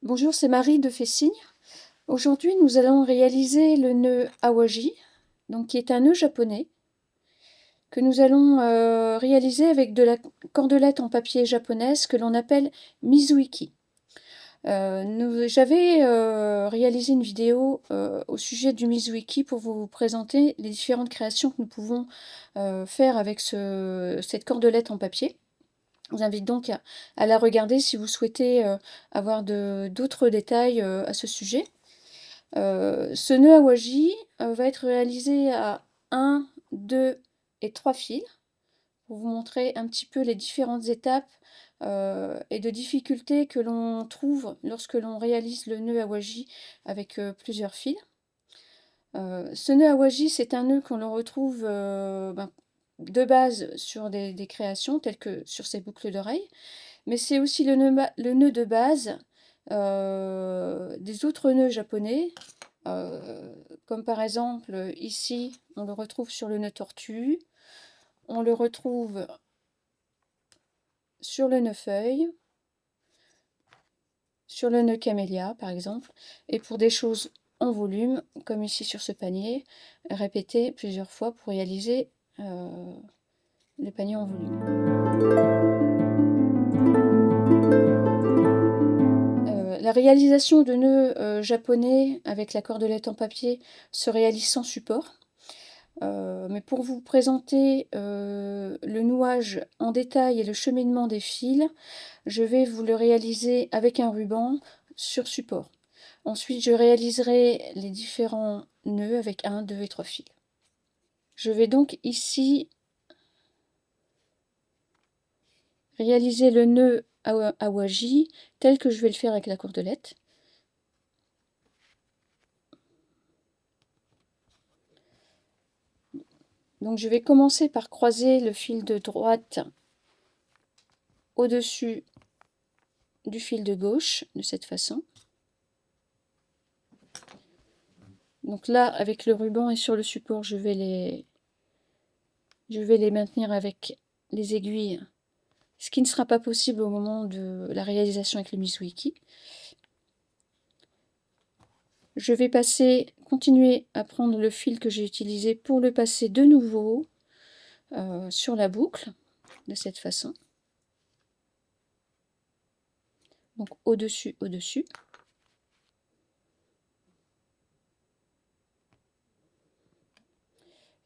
Bonjour, c'est Marie de Fessigne. Aujourd'hui, nous allons réaliser le nœud awaji, donc qui est un nœud japonais que nous allons réaliser avec de la cordelette en papier japonaise que l'on appelle Mizuiki. J'avais réalisé une vidéo au sujet du Mizuiki pour vous présenter les différentes créations que nous pouvons faire avec cette cordelette en papier. Je vous invite donc à la regarder si vous souhaitez avoir d'autres détails à ce sujet. Ce nœud awaji va être réalisé à 1, 2 et 3 fils pour vous montrer un petit peu les différentes étapes et de difficultés que l'on trouve lorsque l'on réalise le nœud awaji avec plusieurs fils. Ce nœud awaji, c'est un nœud qu'on le retrouve de base sur des créations telles que sur ces boucles d'oreilles, mais c'est aussi le nœud de base des autres nœuds japonais, comme par exemple ici, on le retrouve sur le nœud tortue, on le retrouve sur le nœud feuille, sur le nœud camélia par exemple, et pour des choses en volume, comme ici sur ce panier, répéter plusieurs fois pour réaliser le panier en volume. La réalisation de nœuds japonais avec la cordelette en papier se réalise sans support. Mais pour vous présenter le nouage en détail et le cheminement des fils, je vais vous le réaliser avec un ruban sur support. Ensuite, je réaliserai les différents nœuds avec 1, 2 et 3 fils. Je vais donc ici réaliser le nœud awaji tel que je vais le faire avec la cordelette. Donc je vais commencer par croiser le fil de droite au-dessus du fil de gauche, de cette façon. Donc là, avec le ruban et sur le support, je vais les maintenir avec les aiguilles, ce qui ne sera pas possible au moment de la réalisation avec le Mizuiki. Je vais continuer à prendre le fil que j'ai utilisé pour le passer de nouveau sur la boucle, de cette façon. Donc au-dessus, au-dessus.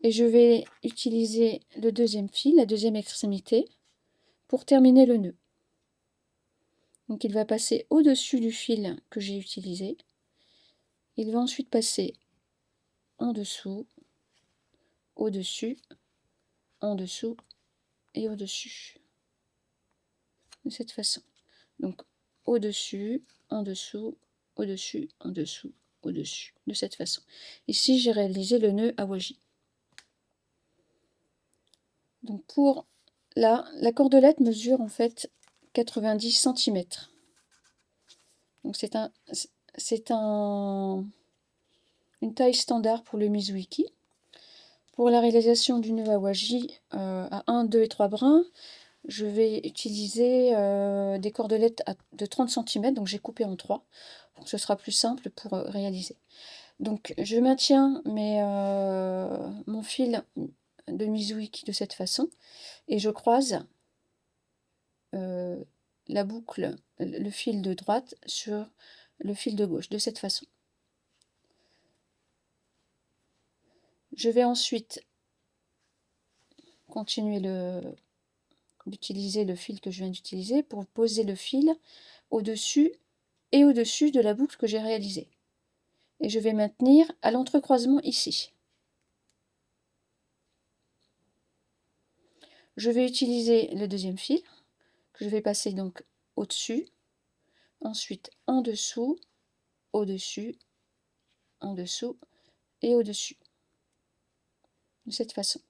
Et je vais utiliser le deuxième fil, la deuxième extrémité, pour terminer le nœud. Donc il va passer au-dessus du fil que j'ai utilisé. Il va ensuite passer en dessous, au-dessus, en dessous et au-dessus. De cette façon. Donc au-dessus, en dessous, au-dessus, en dessous, au-dessus. De cette façon. Ici, j'ai réalisé le nœud awaji. Donc pour là, la cordelette mesure en fait 90 cm. Donc c'est une taille standard pour le Mizuiki. Pour la réalisation du nœud awaji à 1, 2 et 3 brins, je vais utiliser des cordelettes de 30 cm, donc j'ai coupé en 3, donc ce sera plus simple pour réaliser. Donc je maintiens mon fil de Mizuiki de cette façon, et je croise la boucle, le fil de droite sur le fil de gauche, de cette façon. Je vais ensuite continuer d'utiliser le fil que je viens d'utiliser pour poser le fil au-dessus et au-dessus de la boucle que j'ai réalisée. Et je vais maintenir à l'entrecroisement ici. Je vais utiliser le deuxième fil, que je vais passer donc au-dessus, ensuite en dessous, au-dessus, en dessous et au-dessus. De cette façon.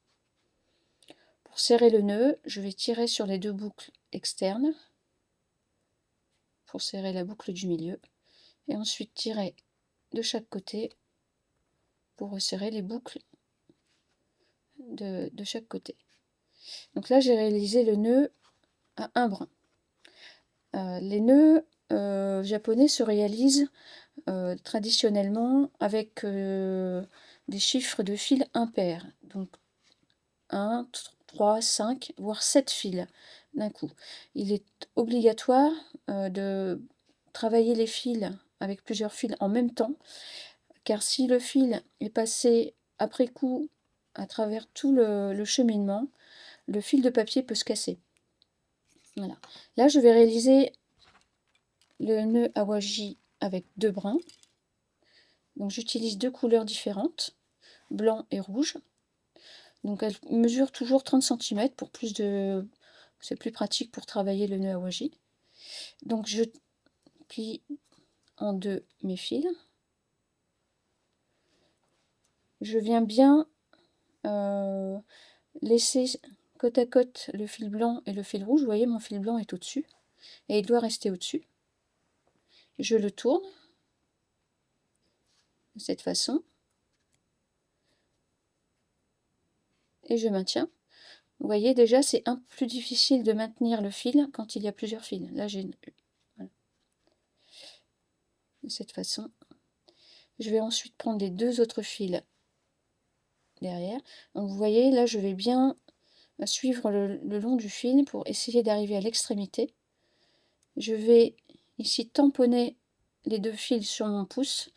Pour serrer le nœud, je vais tirer sur les deux boucles externes pour serrer la boucle du milieu et ensuite tirer de chaque côté pour resserrer les boucles de chaque côté. Donc là, j'ai réalisé le nœud à un brin. Les nœuds japonais se réalisent traditionnellement avec des chiffres de fils impairs. Donc 1, 3, 5, voire 7 fils d'un coup. Il est obligatoire de travailler les fils avec plusieurs fils en même temps, car si le fil est passé après coup à travers tout le cheminement, le fil de papier peut se casser. Voilà. Là, je vais réaliser le nœud awaji avec 2 brins. Donc j'utilise 2 couleurs différentes, blanc et rouge. Donc elle mesure toujours 30 cm pour plus de... C'est plus pratique pour travailler le nœud awaji. Donc je plie en deux mes fils. Je viens bien laisser côte à côte le fil blanc et le fil rouge. Vous voyez, mon fil blanc est au-dessus et il doit rester au-dessus. Je le tourne de cette façon et je maintiens. Vous voyez, déjà, c'est un peu plus difficile de maintenir le fil quand il y a plusieurs fils. Là, j'ai... Voilà. De cette façon. Je vais ensuite prendre les 2 autres fils derrière. Donc, vous voyez, là, je vais bien suivre le long du fil pour essayer d'arriver à l'extrémité. Je vais ici tamponner les 2 fils sur mon pouce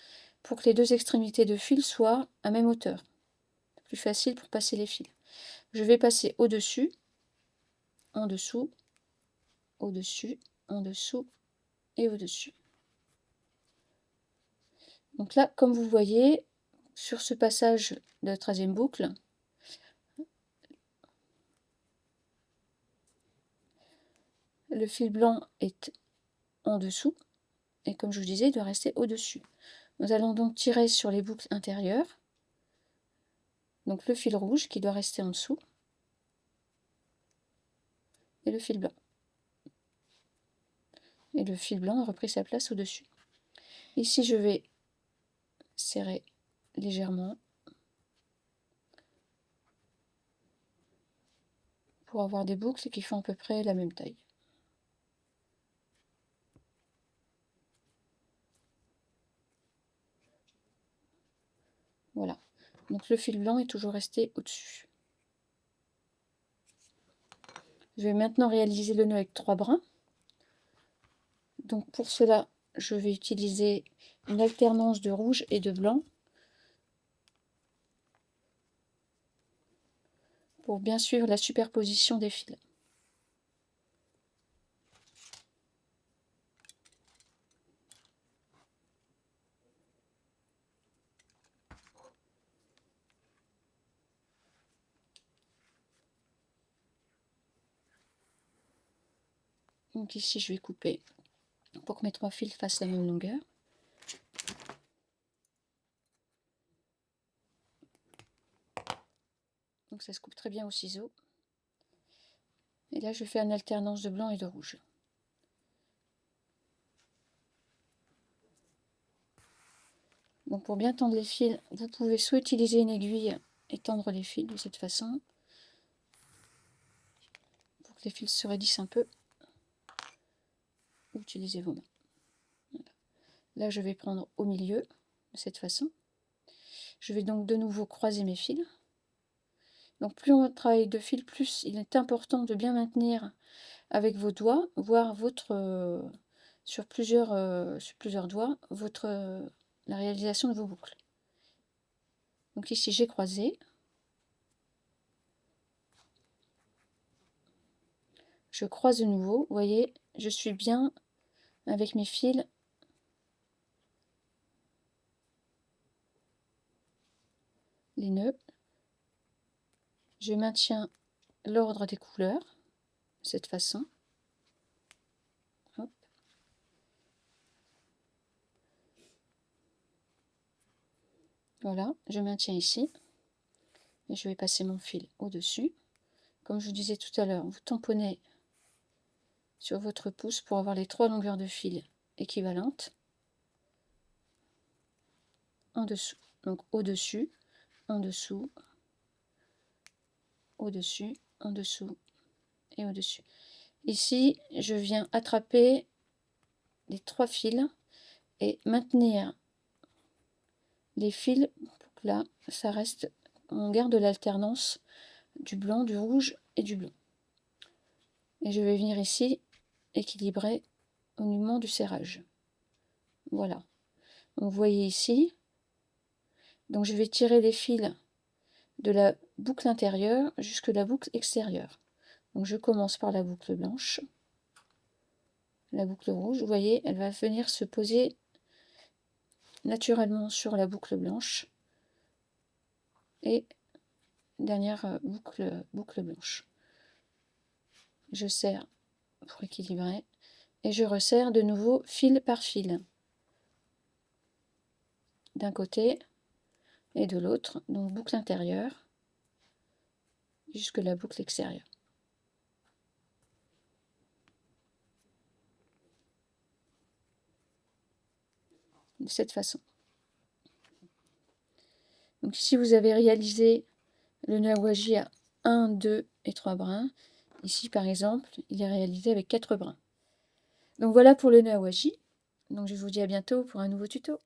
pour que les 2 extrémités de fil soient à même hauteur. Plus facile pour passer les fils. Je vais passer au-dessus, en dessous, au-dessus, en dessous et au-dessus. Donc là, comme vous voyez, sur ce passage de la 13e boucle, le fil blanc est en dessous, et comme je vous disais, il doit rester au-dessus. Nous allons donc tirer sur les boucles intérieures, donc le fil rouge qui doit rester en dessous, et le fil blanc. Et le fil blanc a repris sa place au-dessus. Ici, je vais serrer légèrement pour avoir des boucles qui font à peu près la même taille. Voilà. Donc le fil blanc est toujours resté au-dessus. Je vais maintenant réaliser le nœud avec 3 brins. Donc pour cela, je vais utiliser une alternance de rouge et de blanc pour bien suivre la superposition des fils. Donc ici, je vais couper pour que mes 3 fils fassent la même longueur. Donc ça se coupe très bien au ciseau. Et là, je fais une alternance de blanc et de rouge. Donc pour bien tendre les fils, vous pouvez soit utiliser une aiguille et tendre les fils de cette façon, pour que les fils se raidissent un peu, ou utilisez vos mains. Voilà. Là, je vais prendre au milieu, de cette façon. Je vais donc de nouveau croiser mes fils. Donc plus on travaille de fil, plus il est important de bien maintenir avec vos doigts, voire votre sur plusieurs doigts, la réalisation de vos boucles. Donc ici j'ai croisé. Je croise de nouveau. Vous voyez, je suis bien avec mes fils. Les nœuds. Je maintiens l'ordre des couleurs de cette façon. Hop. Voilà, je maintiens ici. Et je vais passer mon fil au-dessus. Comme je vous disais tout à l'heure, vous tamponnez sur votre pouce pour avoir les 3 longueurs de fil équivalentes. En dessous, donc au-dessus, en dessous, au-dessus, en dessous et au-dessus. Ici, je viens attraper les 3 fils et maintenir les fils pour que là, ça reste, on garde l'alternance du blanc, du rouge et du blanc. Et je vais venir ici équilibrer au moment du serrage. Voilà. Donc vous voyez ici, donc je vais tirer les fils de la boucle intérieure jusque la boucle extérieure. Donc je commence par la boucle blanche, la boucle rouge, vous voyez, elle va venir se poser naturellement sur la boucle blanche et dernière boucle blanche. Je serre pour équilibrer et je resserre de nouveau fil par fil d'un côté et de l'autre, donc boucle intérieure jusque la boucle extérieure. De cette façon. Donc ici vous avez réalisé le nœud à waji à 1, 2 et 3 brins. Ici par exemple, il est réalisé avec 4 brins. Donc voilà pour le nœud à waji. Donc je vous dis à bientôt pour un nouveau tuto.